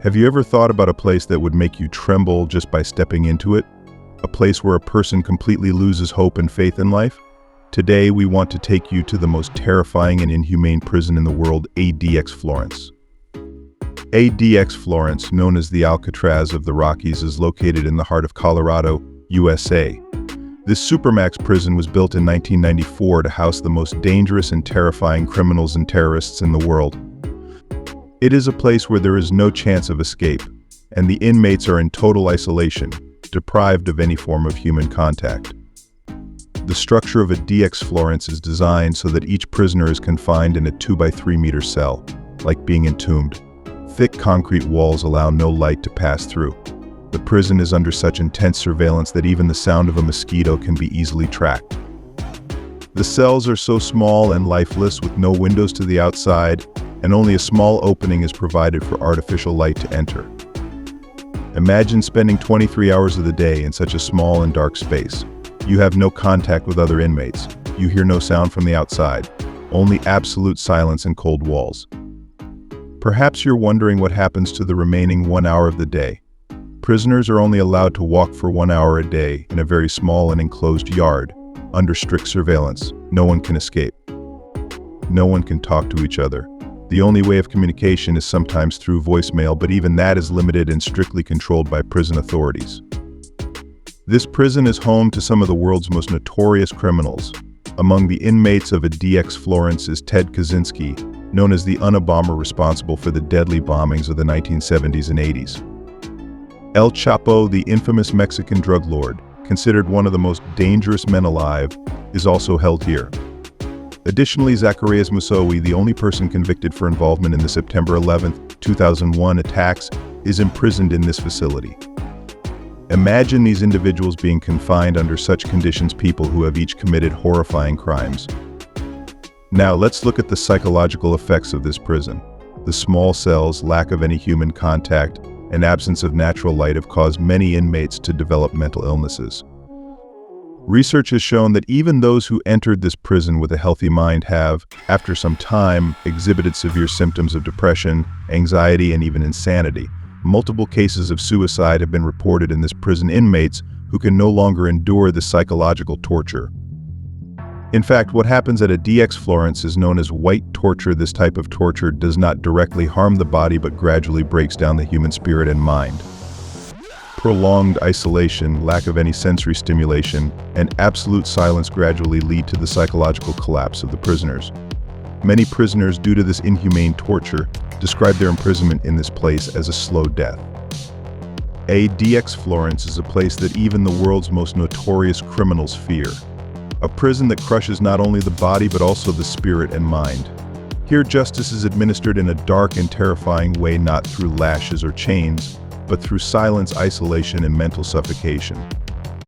Have you ever thought about a place that would make you tremble just by stepping into it? A place where a person completely loses hope and faith in life? Today, we want to take you to the most terrifying and inhumane prison in the world, ADX Florence. ADX Florence, known as the Alcatraz of the Rockies, is located in the heart of Colorado, USA. This supermax prison was built in 1994 to house the most dangerous and terrifying criminals and terrorists in the world. It is a place where there is no chance of escape, and the inmates are in total isolation, deprived of any form of human contact. The structure of ADX Florence is designed so that each prisoner is confined in a 2-by-3-meter cell, like being entombed. Thick concrete walls allow no light to pass through. The prison is under such intense surveillance that even the sound of a mosquito can be easily tracked. The cells are so small and lifeless, with no windows to the outside, and only a small opening is provided for artificial light to enter. Imagine spending 23 hours of the day in such a small and dark space. You have no contact with other inmates. You hear no sound from the outside, only absolute silence and cold walls. Perhaps you're wondering what happens to the remaining 1 hour of the day. Prisoners are only allowed to walk for 1 hour a day in a very small and enclosed yard, under strict surveillance. No one can escape. No one can talk to each other. The only way of communication is sometimes through voicemail, but even that is limited and strictly controlled by prison authorities. This prison is home to some of the world's most notorious criminals. Among the inmates of ADX Florence is Ted Kaczynski, known as the Unabomber, responsible for the deadly bombings of the 1970s and 80s. El Chapo, the infamous Mexican drug lord, considered one of the most dangerous men alive, is also held here. Additionally, Zacarias Moussaoui, the only person convicted for involvement in the September 11, 2001 attacks, is imprisoned in this facility. Imagine these individuals being confined under such conditions, people who have each committed horrifying crimes. Now let's look at the psychological effects of this prison. The small cells, lack of any human contact, and absence of natural light have caused many inmates to develop mental illnesses. Research has shown that even those who entered this prison with a healthy mind have, after some time, exhibited severe symptoms of depression, anxiety, and even insanity. Multiple cases of suicide have been reported in this prison. Inmates who can no longer endure the psychological torture. In fact, what happens at ADX Florence is known as white torture. This type of torture does not directly harm the body, but gradually breaks down the human spirit and mind. Prolonged isolation, lack of any sensory stimulation, and absolute silence gradually lead to the psychological collapse of the prisoners. Many prisoners, due to this inhumane torture, describe their imprisonment in this place as a slow death. ADX Florence is a place that even the world's most notorious criminals fear. A prison that crushes not only the body but also the spirit and mind. Here, justice is administered in a dark and terrifying way, not through lashes or chains, but through silence, isolation, and mental suffocation.